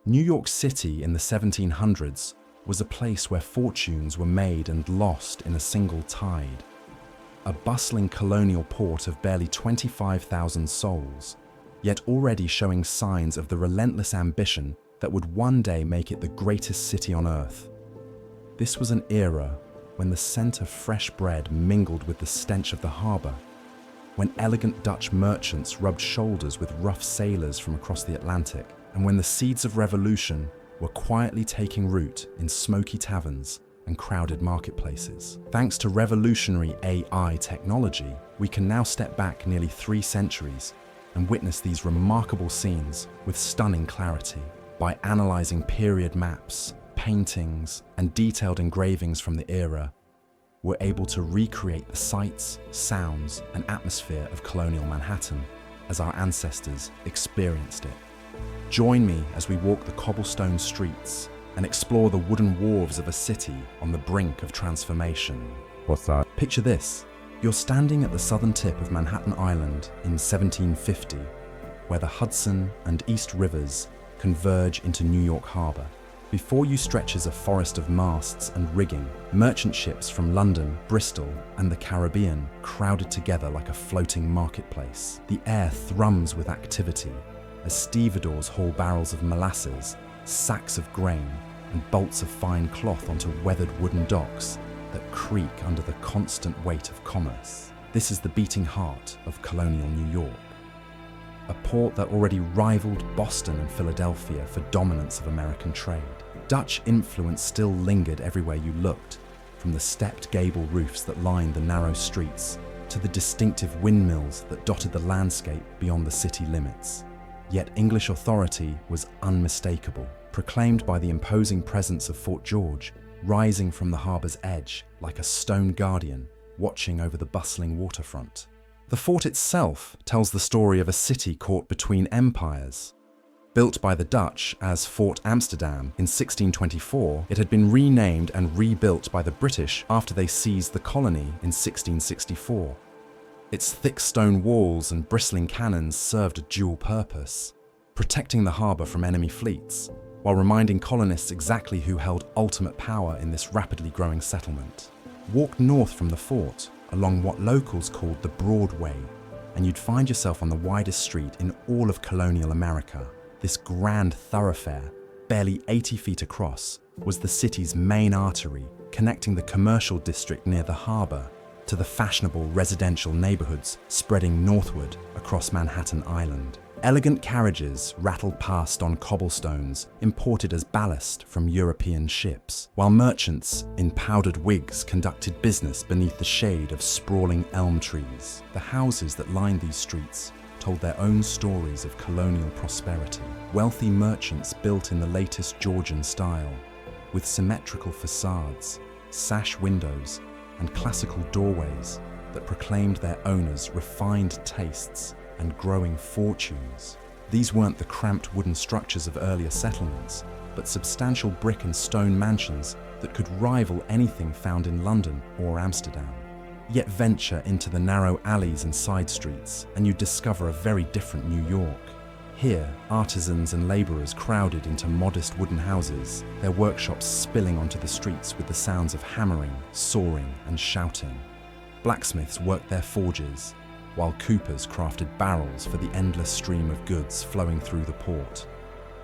New York City in the 1700s was a place where fortunes were made and lost in a single tide. A bustling colonial port of barely 25,000 souls, yet already showing signs of the relentless ambition that would one day make it the greatest city on earth. This was an era when the scent of fresh bread mingled with the stench of the harbor, when elegant Dutch merchants rubbed shoulders with rough sailors from across the Atlantic, and when the seeds of revolution were quietly taking root in smoky taverns and crowded marketplaces. Thanks to revolutionary AI technology, we can now step back nearly 3 centuries and witness these remarkable scenes with stunning clarity. By analyzing period maps, paintings, and detailed engravings from the era, we're able to recreate the sights, sounds, and atmosphere of colonial Manhattan as our ancestors experienced it. Join me as we walk the cobblestone streets and explore the wooden wharves of a city on the brink of transformation. What's that? Picture this. You're standing at the southern tip of Manhattan Island in 1750, where the Hudson and East Rivers converge into New York Harbor. Before you stretches a forest of masts and rigging, merchant ships from London, Bristol, and the Caribbean crowded together like a floating marketplace. The air thrums with activity as stevedores haul barrels of molasses, sacks of grain, and bolts of fine cloth onto weathered wooden docks that creak under the constant weight of commerce. This is the beating heart of colonial New York, a port that already rivaled Boston and Philadelphia for dominance of American trade. Dutch influence still lingered everywhere you looked, from the stepped gable roofs that lined the narrow streets to the distinctive windmills that dotted the landscape beyond the city limits. Yet English authority was unmistakable, proclaimed by the imposing presence of Fort George, rising from the harbor's edge like a stone guardian watching over the bustling waterfront. The fort itself tells the story of a city caught between empires. Built by the Dutch as Fort Amsterdam in 1624, it had been renamed and rebuilt by the British after they seized the colony in 1664. Its thick stone walls and bristling cannons served a dual purpose, protecting the harbor from enemy fleets, while reminding colonists exactly who held ultimate power in this rapidly growing settlement. Walk north from the fort, along what locals called the Broadway, and you'd find yourself on the widest street in all of colonial America. This grand thoroughfare, barely 80 feet across, was the city's main artery, connecting the commercial district near the harbor to the fashionable residential neighborhoods spreading northward across Manhattan Island. Elegant carriages rattled past on cobblestones imported as ballast from European ships, while merchants in powdered wigs conducted business beneath the shade of sprawling elm trees. The houses that lined these streets told their own stories of colonial prosperity. Wealthy merchants built in the latest Georgian style, with symmetrical facades, sash windows, and classical doorways that proclaimed their owners' refined tastes and growing fortunes. These weren't the cramped wooden structures of earlier settlements, but substantial brick and stone mansions that could rival anything found in London or Amsterdam. Yet venture into the narrow alleys and side streets, and you discover a very different New York. Here, artisans and laborers crowded into modest wooden houses, their workshops spilling onto the streets with the sounds of hammering, sawing, and shouting. Blacksmiths worked their forges, while coopers crafted barrels for the endless stream of goods flowing through the port.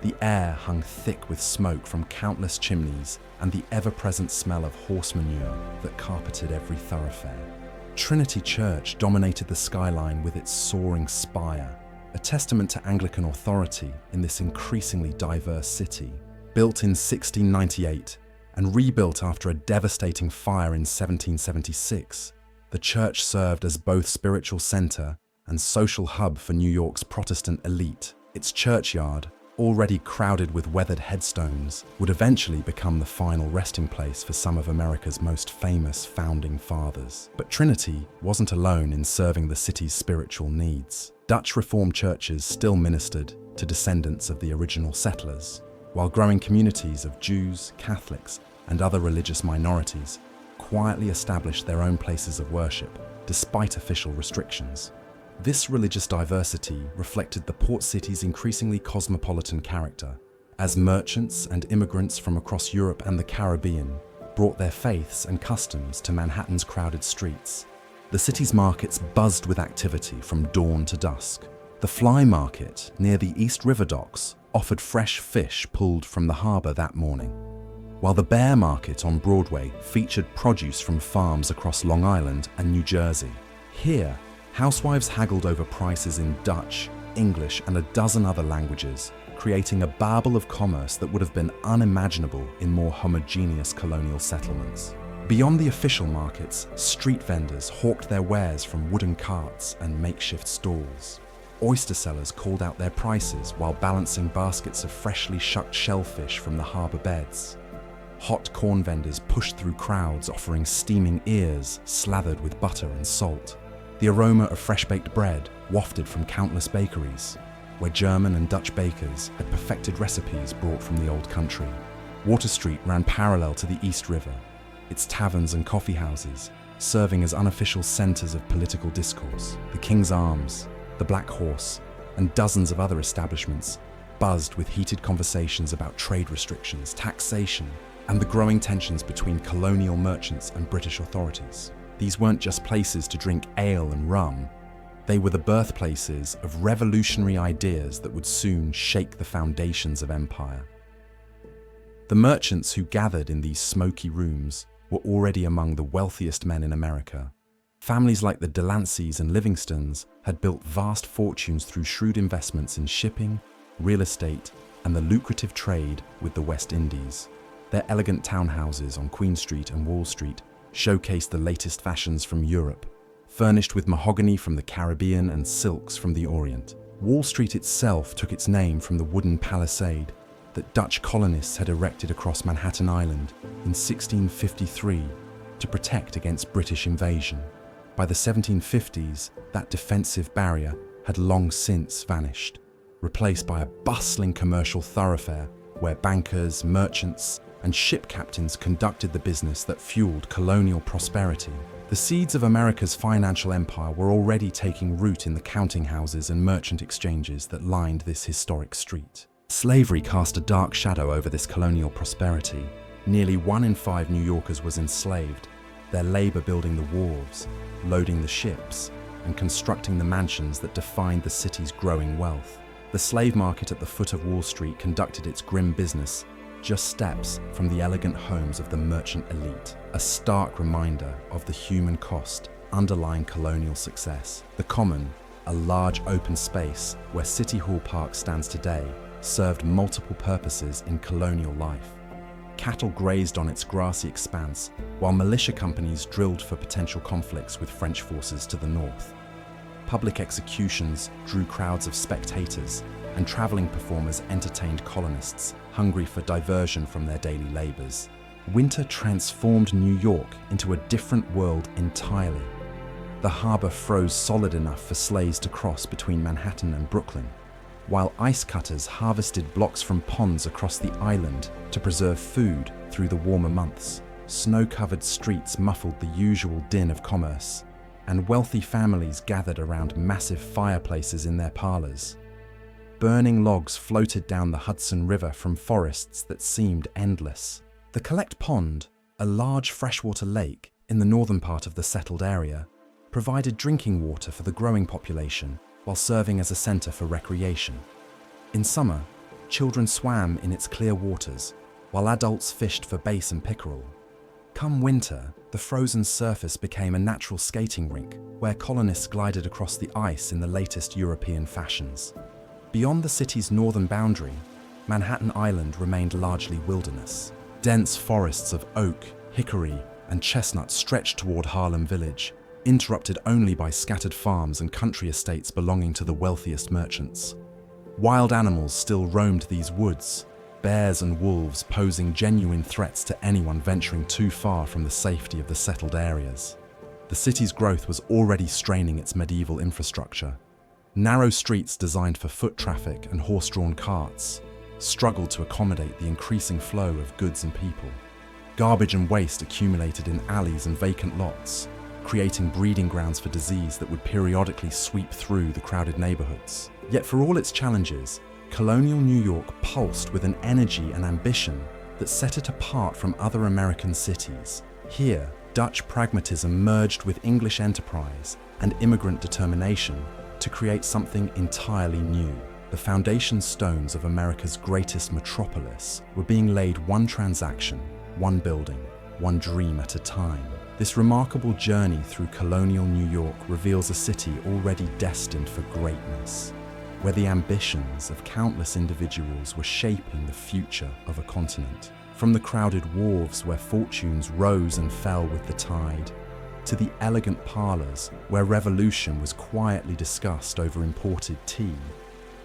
The air hung thick with smoke from countless chimneys and the ever-present smell of horse manure that carpeted every thoroughfare. Trinity Church dominated the skyline with its soaring spire, a testament to Anglican authority in this increasingly diverse city. Built in 1698 and rebuilt after a devastating fire in 1776, the church served as both spiritual center and social hub for New York's Protestant elite. Its churchyard, already crowded with weathered headstones, would eventually become the final resting place for some of America's most famous founding fathers. But Trinity wasn't alone in serving the city's spiritual needs. Dutch Reformed churches still ministered to descendants of the original settlers, while growing communities of Jews, Catholics, and other religious minorities quietly established their own places of worship, despite official restrictions. This religious diversity reflected the port city's increasingly cosmopolitan character, as merchants and immigrants from across Europe and the Caribbean brought their faiths and customs to Manhattan's crowded streets. The city's markets buzzed with activity from dawn to dusk. The Fly Market near the East River docks offered fresh fish pulled from the harbor that morning, while the Bear Market on Broadway featured produce from farms across Long Island and New Jersey. Here, housewives haggled over prices in Dutch, English, and a dozen other languages, creating a babel of commerce that would have been unimaginable in more homogeneous colonial settlements. Beyond the official markets, street vendors hawked their wares from wooden carts and makeshift stalls. Oyster sellers called out their prices while balancing baskets of freshly shucked shellfish from the harbour beds. Hot corn vendors pushed through crowds offering steaming ears slathered with butter and salt. The aroma of fresh-baked bread wafted from countless bakeries, where German and Dutch bakers had perfected recipes brought from the old country. Water Street ran parallel to the East River, its taverns and coffee houses serving as unofficial centres of political discourse. The King's Arms, the Black Horse, and dozens of other establishments buzzed with heated conversations about trade restrictions, taxation, and the growing tensions between colonial merchants and British authorities. These weren't just places to drink ale and rum. They were the birthplaces of revolutionary ideas that would soon shake the foundations of empire. The merchants who gathered in these smoky rooms were already among the wealthiest men in America. Families like the Delanceys and Livingstons had built vast fortunes through shrewd investments in shipping, real estate, and the lucrative trade with the West Indies. Their elegant townhouses on Queen Street and Wall Street showcased the latest fashions from Europe, furnished with mahogany from the Caribbean and silks from the Orient. Wall Street itself took its name from the wooden palisade that Dutch colonists had erected across Manhattan Island in 1653 to protect against British invasion. By the 1750s, that defensive barrier had long since vanished, replaced by a bustling commercial thoroughfare where bankers, merchants, and ship captains conducted the business that fueled colonial prosperity. The seeds of America's financial empire were already taking root in the counting houses and merchant exchanges that lined this historic street. Slavery cast a dark shadow over this colonial prosperity. Nearly 1 in 5 New Yorkers was enslaved, their labor building the wharves, loading the ships, and constructing the mansions that defined the city's growing wealth. The slave market at the foot of Wall Street conducted its grim business just steps from the elegant homes of the merchant elite, a stark reminder of the human cost underlying colonial success. The Common, a large open space where City Hall Park stands today, served multiple purposes in colonial life. Cattle grazed on its grassy expanse, while militia companies drilled for potential conflicts with French forces to the north. Public executions drew crowds of spectators, and traveling performers entertained colonists hungry for diversion from their daily labors. Winter transformed New York into a different world entirely. The harbor froze solid enough for sleighs to cross between Manhattan and Brooklyn, while ice cutters harvested blocks from ponds across the island to preserve food through the warmer months. Snow-covered streets muffled the usual din of commerce, and wealthy families gathered around massive fireplaces in their parlors. Burning logs floated down the Hudson River from forests that seemed endless. The Collect Pond, a large freshwater lake in the northern part of the settled area, provided drinking water for the growing population while serving as a center for recreation. In summer, children swam in its clear waters, while adults fished for bass and pickerel. Come winter, the frozen surface became a natural skating rink where colonists glided across the ice in the latest European fashions. Beyond the city's northern boundary, Manhattan Island remained largely wilderness. Dense forests of oak, hickory, and chestnut stretched toward Harlem Village, interrupted only by scattered farms and country estates belonging to the wealthiest merchants. Wild animals still roamed these woods, bears and wolves posing genuine threats to anyone venturing too far from the safety of the settled areas. The city's growth was already straining its medieval infrastructure. Narrow streets designed for foot traffic and horse-drawn carts struggled to accommodate the increasing flow of goods and people. Garbage and waste accumulated in alleys and vacant lots, creating breeding grounds for disease that would periodically sweep through the crowded neighborhoods. Yet for all its challenges, colonial New York pulsed with an energy and ambition that set it apart from other American cities. Here, Dutch pragmatism merged with English enterprise and immigrant determination to create something entirely new. The foundation stones of America's greatest metropolis were being laid one transaction, one building, one dream at a time. This remarkable journey through colonial New York reveals a city already destined for greatness, where the ambitions of countless individuals were shaping the future of a continent. From the crowded wharves where fortunes rose and fell with the tide, to the elegant parlors where revolution was quietly discussed over imported tea,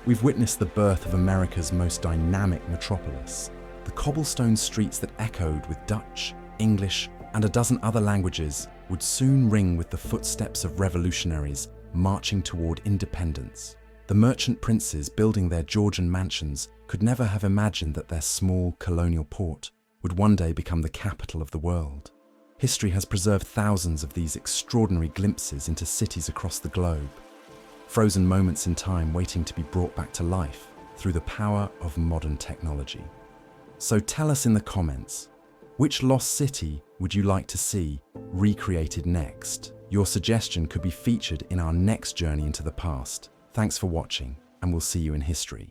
we've witnessed the birth of America's most dynamic metropolis. The cobblestone streets that echoed with Dutch, English, and a dozen other languages would soon ring with the footsteps of revolutionaries marching toward independence. The merchant princes building their Georgian mansions could never have imagined that their small colonial port would one day become the capital of the world. History has preserved thousands of these extraordinary glimpses into cities across the globe, frozen moments in time waiting to be brought back to life through the power of modern technology. So tell us in the comments, which lost city would you like to see recreated next? Your suggestion could be featured in our next journey into the past. Thanks for watching, and we'll see you in history.